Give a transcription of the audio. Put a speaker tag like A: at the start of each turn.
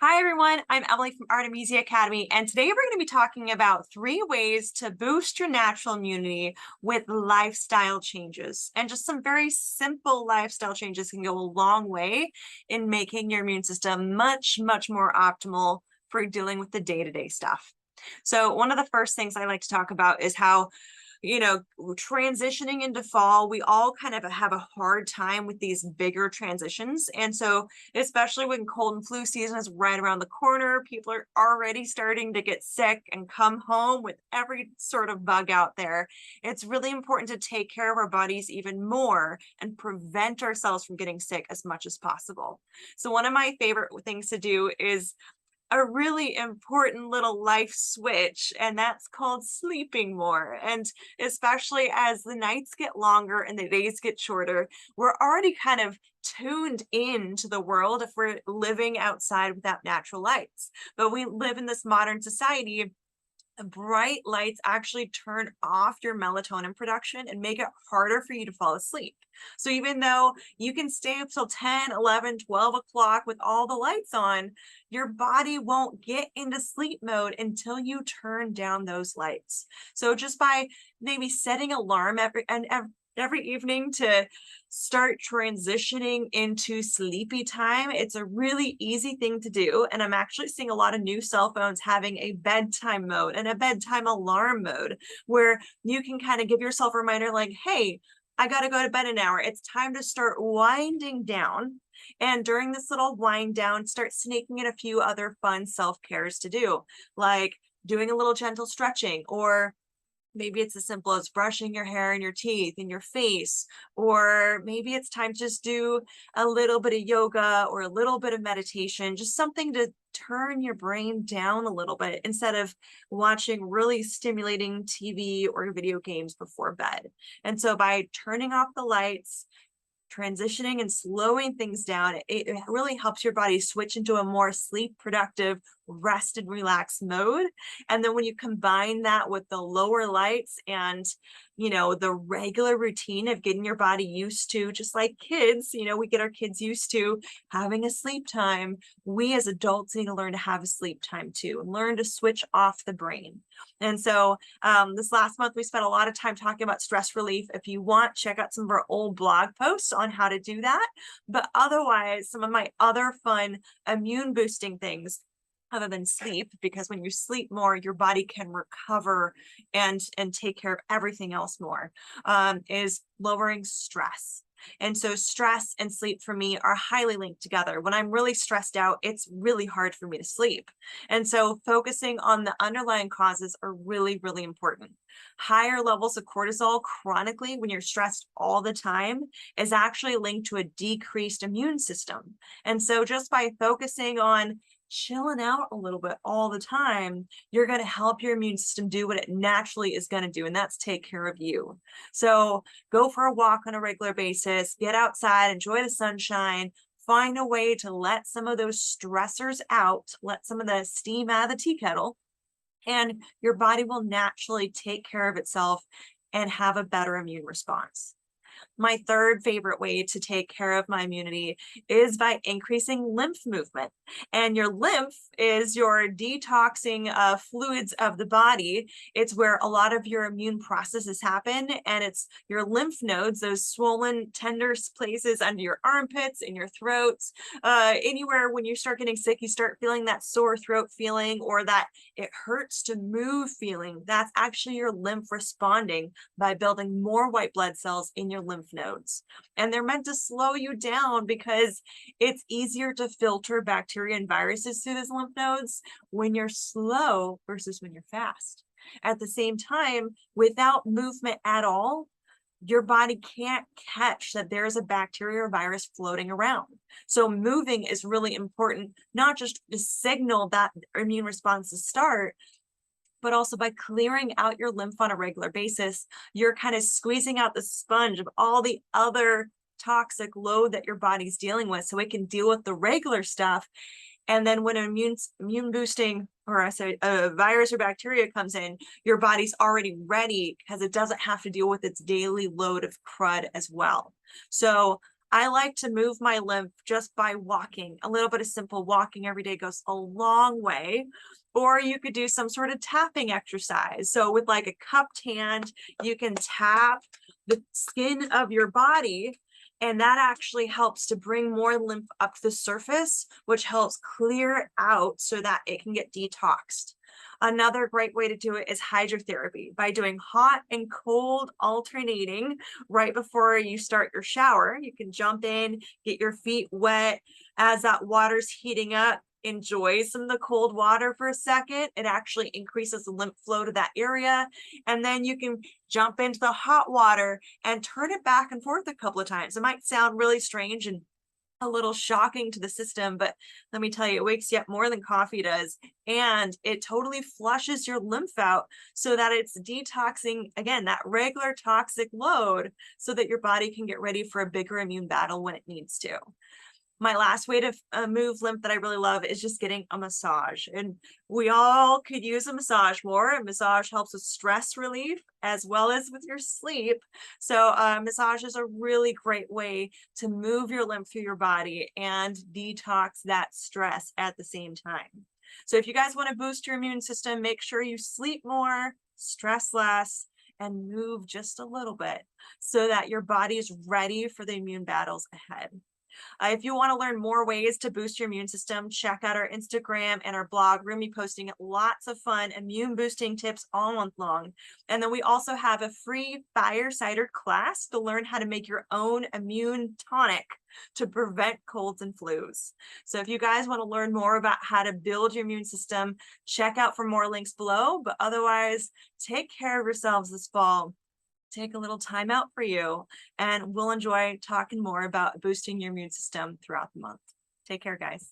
A: Hi everyone, I'm Emily from Artemisia Academy, and today we're going to be talking about 3 ways to boost your natural immunity with lifestyle changes. And just some very simple lifestyle changes can go a long way in making your immune system much more optimal for dealing with the day-to-day stuff. So one of the first things I like to talk about is how transitioning into fall, we all kind of have a hard time with these bigger transitions. And so, especially when cold and flu season is right around the corner, people are already starting to get sick and come home with every sort of bug out there. It's really important to take care of our bodies even more and prevent ourselves from getting sick as much as possible. So, one of my favorite things to do is a really important little life switch, and that's called sleeping more. And especially as the nights get longer and the days get shorter, we're already kind of tuned into the world if we're living outside without natural lights. But we live in this modern society. Bright lights actually turn off your melatonin production and make it harder for you to fall asleep. So even though you can stay up till 10, 11, 12 o'clock with all the lights on, your body won't get into sleep mode until you turn down those lights. So just by maybe setting alarm every evening to start transitioning into sleepy time, it's a really easy thing to do. And I'm actually seeing a lot of new cell phones having a bedtime mode and a bedtime alarm mode where you can kind of give yourself a reminder like, hey, I got to go to bed in an hour. It's time to start winding down. And during this little wind down, start sneaking in a few other fun self-cares to do, like doing a little gentle stretching, or maybe it's as simple as brushing your hair and your teeth and your face, or maybe it's time to just do a little bit of yoga or a little bit of meditation, just something to turn your brain down a little bit instead of watching really stimulating TV or video games before bed. And so by turning off the lights, transitioning and slowing things down, it really helps your body switch into a more sleep productive, rest and relax mode. And then when you combine that with the lower lights and the regular routine of getting your body used to, just like kids, we get our kids used to having a sleep time, we as adults need to learn to have a sleep time too, and learn to switch off the brain. And so this last month we spent a lot of time talking about stress relief. If you want, check out some of our old blog posts on how to do that. But otherwise, some of my other fun immune boosting things other than sleep, because when you sleep more, your body can recover and take care of everything else more, is lowering stress. And so stress and sleep for me are highly linked together. When I'm really stressed out, it's really hard for me to sleep. And so focusing on the underlying causes are really important. Higher levels of cortisol chronically when you're stressed all the time is actually linked to a decreased immune system. And so just by focusing on chilling out a little bit all the time, you're going to help your immune system do what it naturally is going to do, and that's take care of you. So go for a walk on a regular basis, get outside, enjoy the sunshine, find a way to let some of those stressors out, let some of the steam out of the tea kettle, and your body will naturally take care of itself and have a better immune response. My third favorite way to take care of my immunity is by increasing lymph movement. And your lymph is your detoxing fluids of the body. It's where a lot of your immune processes happen. And it's your lymph nodes, those swollen, tender places under your armpits, in your throats, anywhere when you start getting sick, you start feeling that sore throat feeling or that it hurts to move feeling. That's actually your lymph responding by building more white blood cells in your lymph nodes. And they're meant to slow you down because it's easier to filter bacteria and viruses through those lymph nodes when you're slow versus when you're fast. At the same time, without movement at all, your body can't catch that there's a bacteria or virus floating around. So moving is really important, not just to signal that immune response to start, but also by clearing out your lymph on a regular basis, you're kind of squeezing out the sponge of all the other toxic load that your body's dealing with so it can deal with the regular stuff. And then when an immune boosting, or I say a virus or bacteria comes in, your body's already ready because it doesn't have to deal with its daily load of crud as well. So I like to move my lymph just by walking. A little bit of simple walking every day goes a long way. Or you could do some sort of tapping exercise. So with like a cupped hand, you can tap the skin of your body, and that actually helps to bring more lymph up to the surface, which helps clear it out so that it can get detoxed. Another great way to do it is hydrotherapy by doing hot and cold alternating right before you start your shower. You can jump in, get your feet wet as that water's heating up. Enjoy some of the cold water for a second. It actually increases the lymph flow to that area. And then you can jump into the hot water and turn it back and forth a couple of times. It might sound really strange and a little shocking to the system, but let me tell you, it wakes you up more than coffee does. And it totally flushes your lymph out so that it's detoxing, again, that regular toxic load so that your body can get ready for a bigger immune battle when it needs to. My last way to move lymph that I really love is just getting a massage. And we all could use a massage more. A massage helps with stress relief as well as with your sleep. So massage is a really great way to move your lymph through your body and detox that stress at the same time. So if you guys want to boost your immune system, make sure you sleep more, stress less, and move just a little bit so that your body is ready for the immune battles ahead. If you want to learn more ways to boost your immune system, check out our Instagram and our blog. We're going to be posting lots of fun immune boosting tips all month long. And then we also have a free firesider class to learn how to make your own immune tonic to prevent colds and flus. So if you guys want to learn more about how to build your immune system, check out for more links below. But otherwise, take care of yourselves this fall. Take a little time out for you, and we'll enjoy talking more about boosting your immune system throughout the month. Take care, guys.